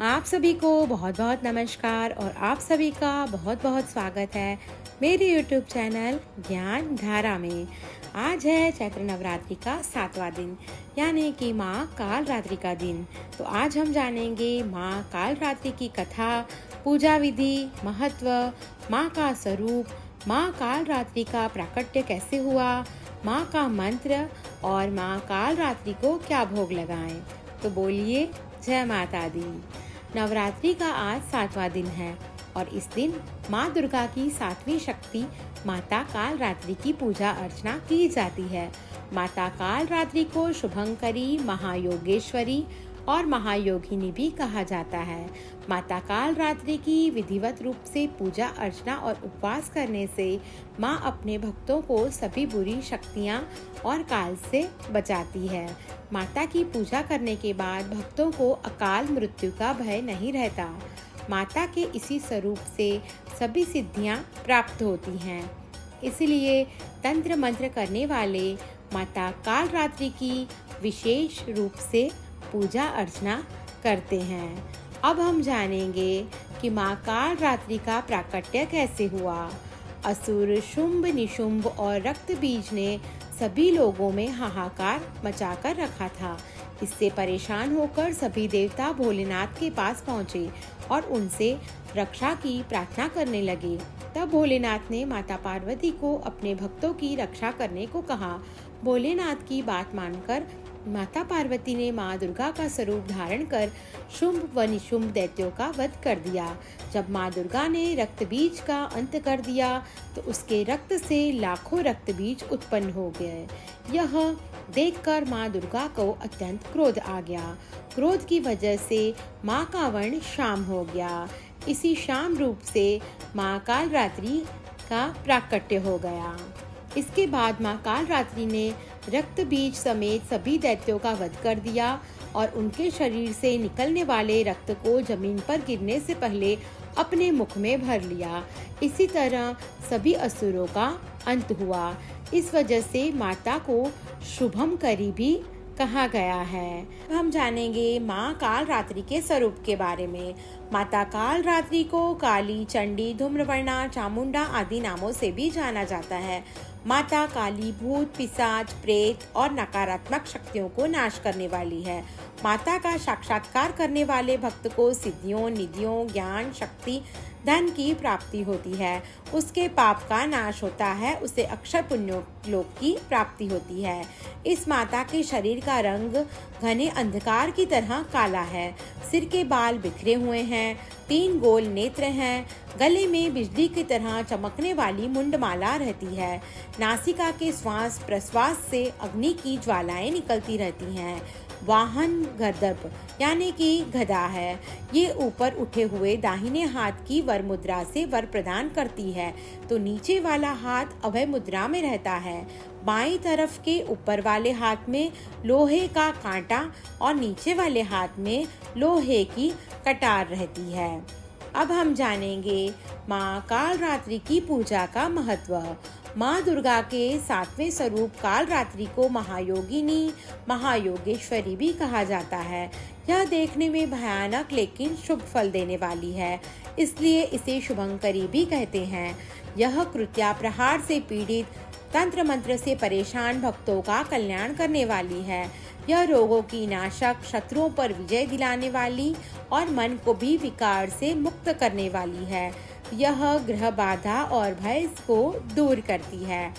आप सभी को बहुत बहुत नमस्कार और आप सभी का बहुत बहुत स्वागत है मेरे YouTube चैनल ज्ञान धारा में। आज है चैत्र नवरात्रि का 7वां दिन यानी कि माँ काल रात्रि का दिन। तो आज हम जानेंगे माँ काल रात्रि की कथा, पूजा विधि, महत्व, माँ का स्वरूप, माँ काल रात्रि का प्राकट्य कैसे हुआ, माँ का मंत्र और माँ काल रात्रि को क्या भोग लगाएं। तो बोलिए जय माता दी। नवरात्रि का आज 7वां दिन है और इस दिन माँ दुर्गा की 7वीं शक्ति माता काल रात्रि की पूजा अर्चना की जाती है। माता काल रात्रि को शुभंकरी, महायोगेश्वरी और महायोगिनी भी कहा जाता है। माता काल रात्रि की विधिवत रूप से पूजा अर्चना और उपवास करने से माँ अपने भक्तों को सभी बुरी शक्तियाँ और काल से बचाती है। माता की पूजा करने के बाद भक्तों को अकाल मृत्यु का भय नहीं रहता। माता के इसी स्वरूप से सभी सिद्धियाँ प्राप्त होती हैं। इसलिए तंत्र मंत्र करने वाले माता काल रात्रि की विशेष रूप से पूजा अर्चना करते हैं। अब हम जानेंगे कि माँ काल रात्रि का प्राकट्य कैसे हुआ। असुर शुंभ, निशुंभ और रक्त बीज ने सभी लोगों में हाहाकार मचाकर रखा था। इससे परेशान होकर सभी देवता भोलेनाथ के पास पहुँचे और उनसे रक्षा की प्रार्थना करने लगे। तब भोलेनाथ ने माता पार्वती को अपने भक्तों की रक्षा करने को कहा। भोलेनाथ की बात मानकर माता पार्वती ने माँ दुर्गा का स्वरूप धारण कर शुंभ व निशुंभ दैत्यों का वध कर दिया। जब माँ दुर्गा ने रक्त बीज का अंत कर दिया तो उसके रक्त से लाखों रक्त बीज उत्पन्न हो गए। यह देखकर माँ दुर्गा को अत्यंत क्रोध आ गया। क्रोध की वजह से माँ का वर्ण शाम हो गया। इसी शाम रूप से माँ काल रात्रि का प्राकट्य हो गया। इसके बाद माँ काल रात्रि ने रक्त बीज समेत सभी दैत्यों का वध कर दिया और उनके शरीर से निकलने वाले रक्त को जमीन पर गिरने से पहले अपने मुख में भर लिया। इसी तरह सभी असुरों का अंत हुआ। इस वजह से माता को शुभंकरी भी कहा गया है। हम जानेंगे माँ काल रात्रि के स्वरूप के बारे में। माता काल रात्रि को काली, चंडी, धूम्रवर्णा, चामुंडा आदि नामों से भी जाना जाता है। माता काली भूत, पिशाच, प्रेत और नकारात्मक शक्तियों को नाश करने वाली है। माता का साक्षात्कार करने वाले भक्त को सिद्धियों, निधियों, ज्ञान, शक्ति, धन की प्राप्ति होती है। उसके पाप का नाश होता है, उसे अक्षय पुण्यलोक की प्राप्ति होती है। इस माता के शरीर का रंग घने अंधकार की तरह काला है। सिर के बाल बिखरे हुए हैं, 3 गोल नेत्र हैं, गले में बिजली की तरह चमकने वाली मुंडमाला रहती है। नासिका के श्वास प्रश्वास से अग्नि की ज्वालाएं निकलती रहती हैं। वाहन गर्दभ यानी कि गदा है। ये ऊपर उठे हुए दाहिने हाथ की वर मुद्रा से वर प्रदान करती है तो नीचे वाला हाथ अभय मुद्रा में रहता है। बाईं तरफ के ऊपर वाले हाथ में लोहे का कांटा और नीचे वाले हाथ में लोहे की कटार रहती है। अब हम जानेंगे माँ काल रात्रि की पूजा का महत्व। माँ दुर्गा के 7वें स्वरूप काल रात्रि को महायोगिनी, महायोगेश्वरी भी कहा जाता है। यह देखने में भयानक लेकिन शुभ फल देने वाली है, इसलिए इसे शुभंकरी भी कहते हैं। यह कृत्या प्रहार से पीड़ित, तंत्र मंत्र से परेशान भक्तों का कल्याण करने वाली है। यह रोगों की नाशक, शत्रुओं पर विजय दिलाने वाली और मन को भी विकार से मुक्त करने वाली है। यह ग्रह बाधा और भय को दूर करती है।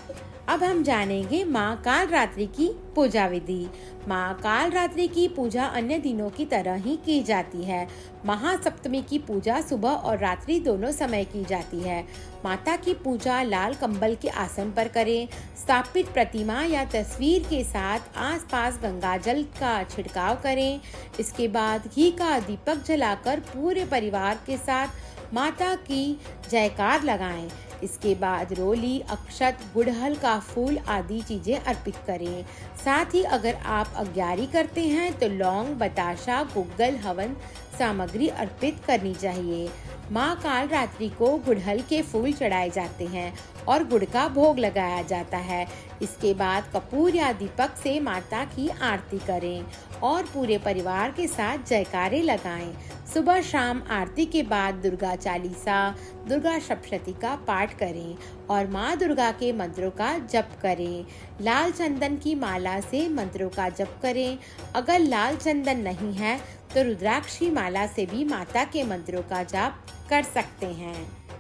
अब हम जानेंगे माँ काल रात्रि की पूजा विधि। माँ काल रात्रि की पूजा अन्य दिनों की तरह ही की जाती है। महासप्तमी की पूजा सुबह और रात्रि दोनों समय की जाती है। माता की पूजा लाल कंबल के आसन पर करें। स्थापित प्रतिमा या तस्वीर के साथ आसपास गंगा जल का छिड़काव करें। इसके बाद घी का दीपक जलाकर पूरे परिवार के साथ माता की जयकार लगाएं। इसके बाद रोली, अक्षत, गुड़हल का फूल आदि चीजें अर्पित करें। साथ ही अगर आप अग्यारी करते हैं तो लौंग, बताशा, गुग्गल, हवन सामग्री अर्पित करनी चाहिए। माँ काल रात्रि को गुड़हल के फूल चढ़ाए जाते हैं और गुड़ का भोग लगाया जाता है। इसके बाद कपूर या दीपक से माता की आरती करें और पूरे परिवार के साथ जयकारे लगाएं। सुबह शाम आरती के बाद दुर्गा चालीसा, दुर्गा सप्तशती का पाठ करें और माँ दुर्गा के मंत्रों का जप करें। लाल चंदन की माला से मंत्रों का जप करें। अगर लाल चंदन नहीं है तो रुद्राक्ष की माला से भी माता के मंत्रों का जाप कर सकते हैं।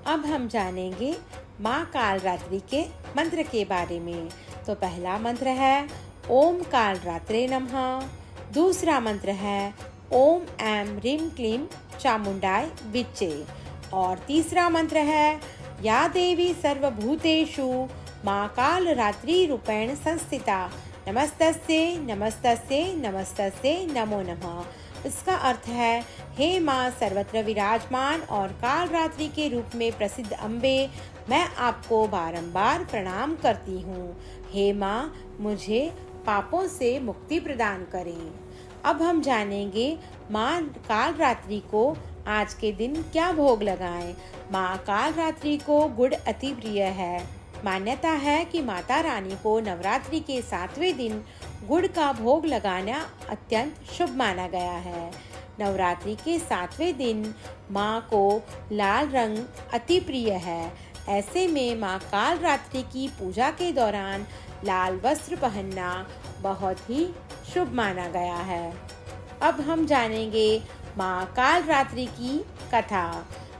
अब हम जानेंगे माँ कालरात्रि के मंत्र के बारे में। तो पहला मंत्र है ओम कालरात्रे नमः। दूसरा मंत्र है ओम ऐं ह्रीं क्लीं चामुंडाय विच्चे। और तीसरा मंत्र है या देवी सर्वभूतेषु माँ कालरात्रि रूपेण संस्थिता नमस्तस्यै नमस्तस्यै नमस्तस्यै नमो नमः। इसका अर्थ है हे माँ सर्वत्र विराजमान और कालरात्रि के रूप में प्रसिद्ध अम्बे, मैं आपको बारंबार प्रणाम करती हूँ। हे माँ मुझे पापों से मुक्ति प्रदान करें। अब हम जानेंगे माँ कालरात्रि को आज के दिन क्या भोग लगाएं। माँ कालरात्रि को गुड़ अति प्रिय है। मान्यता है कि माता रानी को नवरात्रि के 7वें दिन गुड़ का भोग लगाना अत्यंत शुभ माना गया है। नवरात्रि के 7वें दिन माँ को लाल रंग अति प्रिय है। ऐसे में माँ कालरात्रि की पूजा के दौरान लाल वस्त्र पहनना बहुत ही शुभ माना गया है। अब हम जानेंगे माँ कालरात्रि की कथा।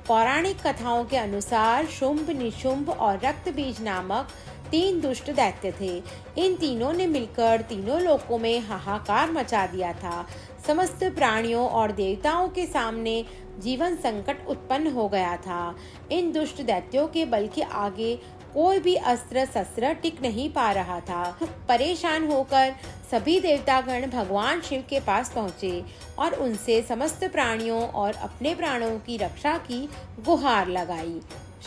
पौराणिक कथाओं के अनुसार शुंभ, निशुंभ और रक्तबीज नामक 3 दुष्ट दैत्य थे। इन तीनों ने मिलकर तीनों लोकों में हाहाकार मचा दिया था। समस्त प्राणियों और देवताओं के सामने जीवन संकट उत्पन्न हो गया था। इन दुष्ट दैत्यों के बल के आगे कोई भी अस्त्र शस्त्र टिक नहीं पा रहा था। परेशान होकर सभी देवतागण भगवान शिव के पास पहुँचे और उनसे समस्त प्राणियों और अपने प्राणों की रक्षा की गुहार लगाई।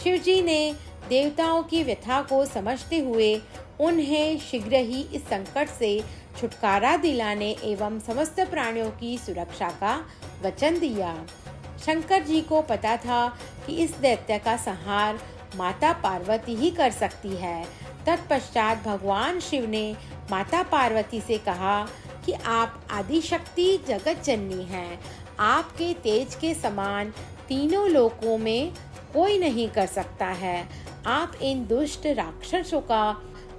शिव जी ने देवताओं की व्यथा को समझते हुए उन्हें शीघ्र ही इस संकट से छुटकारा दिलाने एवं समस्त प्राणियों की सुरक्षा का वचन दिया। शंकर जी को पता था कि इस दैत्य का संहार माता पार्वती ही कर सकती है। तत्पश्चात भगवान शिव ने माता पार्वती से कहा कि आप आदिशक्ति जगत जननी हैं। आपके तेज के समान तीनों लोकों में कोई नहीं कर सकता है। आप इन दुष्ट राक्षसों का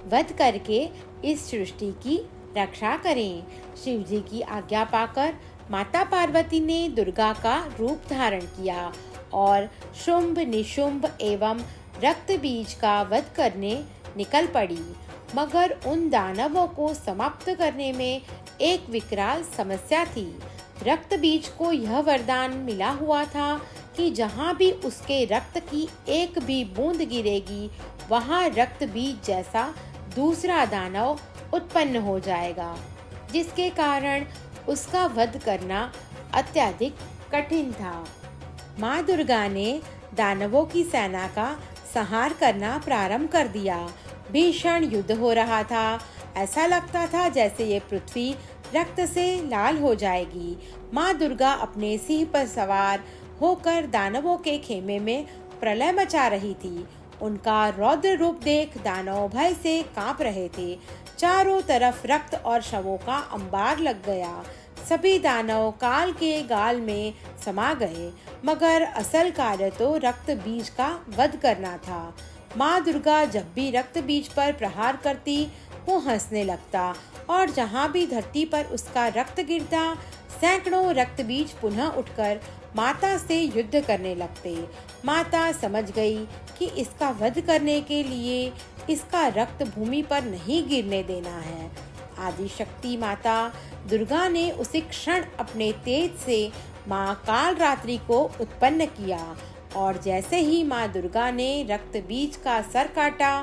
वध करके इस सृष्टि की रक्षा करें। शिव जी की आज्ञा पाकर माता पार्वती ने दुर्गा का रूप धारण किया और शुंभ, निशुंभ एवं रक्त बीज का वध करने निकल पड़ी। मगर उन दानवों को समाप्त करने में एक विकराल समस्या थी। रक्त बीज को यह वरदान मिला हुआ था कि जहाँ भी उसके रक्त की एक भी बूंद गिरेगी, वहाँ रक्त बीज जैसा दूसरा दानव उत्पन्न हो जाएगा, जिसके कारण उसका वध करना अत्यधिक कठिन था। माँ दुर्गा ने दानवों की सेना का संहार करना प्रारंभ कर दिया। भीषण युद्ध हो रहा था। ऐसा लगता था जैसे ये पृथ्वी रक्त से लाल हो जाएगी। माँ दुर्गा अपने सिंह पर सवार होकर दानवों के खेमे में प्रलय मचा रही थी। उनका रौद्र रूप देख दानव भय से कांप रहे थे। चारों तरफ रक्त और शवों का अंबार लग गया। सभी दानव काल के गाल में समा गए, मगर असल कार्य तो रक्त बीज का वध करना था। माँ दुर्गा जब भी रक्त बीज पर प्रहार करती, वो हंसने लगता और जहाँ भी धरती पर उसका रक्त गिरता, सैकड़ों रक्त बीज पुनः उठकर माता से युद्ध करने लगते। माता समझ गई कि इसका वध करने के लिए इसका रक्त भूमि पर नहीं गिरने देना है। आदिशक्ति माता दुर्गा ने उसी क्षण अपने तेज से माँ कालरात्रि को उत्पन्न किया और जैसे ही माँ दुर्गा ने रक्त बीज का सर काटा,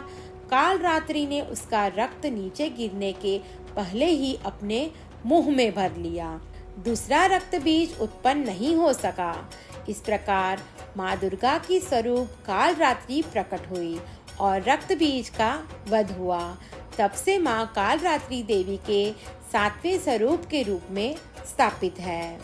कालरात्रि ने उसका रक्त नीचे गिरने के पहले ही अपने मुंह में भर लिया। दूसरा रक्त बीज उत्पन्न नहीं हो सका। इस प्रकार माँ दुर्गा की स्वरूप कालरात्रि प्रकट हुई और रक्त बीज का वध हुआ। तब से माँ कालरात्रि देवी के 7वें स्वरूप के रूप में स्थापित है।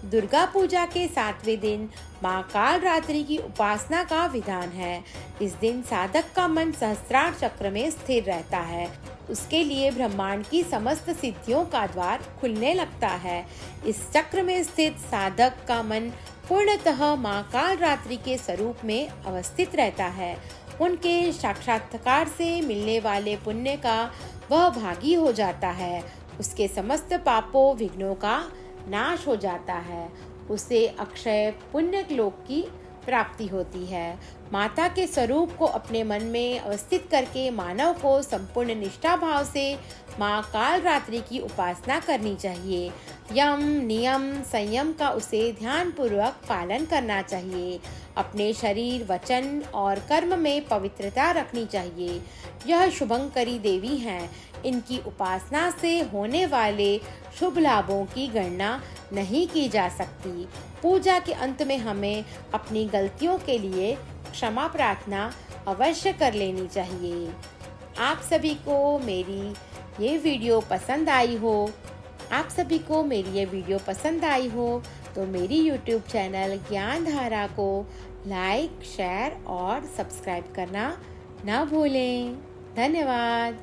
दुर्गा पूजा के 7वें दिन माँ कालरात्रि की उपासना का विधान है। इस दिन साधक का मन सहस्त्रार चक्र में स्थिर रहता है। उसके लिए ब्रह्मांड की समस्त सिद्धियों का द्वार खुलने लगता है। इस चक्र में स्थित साधक का मन पूर्णतः माँ कालरात्रि के स्वरूप में अवस्थित रहता है। उनके साक्षात्कार से मिलने वाले पुण्य का वह भागी हो जाता है। उसके समस्त पापों विघ्नों का नाश हो जाता है। उसे अक्षय पुण्य लोक की प्राप्ति होती है। माता के स्वरूप को अपने मन में अवस्थित करके मानव को संपूर्ण निष्ठा भाव से माँ कालरात्रि की उपासना करनी चाहिए। यम नियम संयम का उसे ध्यान पूर्वक पालन करना चाहिए। अपने शरीर वचन और कर्म में पवित्रता रखनी चाहिए। यह शुभंकरी देवी हैं। इनकी उपासना से होने वाले शुभ लाभों की गणना नहीं की जा सकती। पूजा के अंत में हमें अपनी गलतियों के लिए क्षमा प्रार्थना अवश्य कर लेनी चाहिए। आप सभी को मेरी ये वीडियो पसंद आई हो तो मेरी यूट्यूब चैनल ज्ञान धारा को लाइक, शेयर और सब्सक्राइब करना न भूलें। धन्यवाद।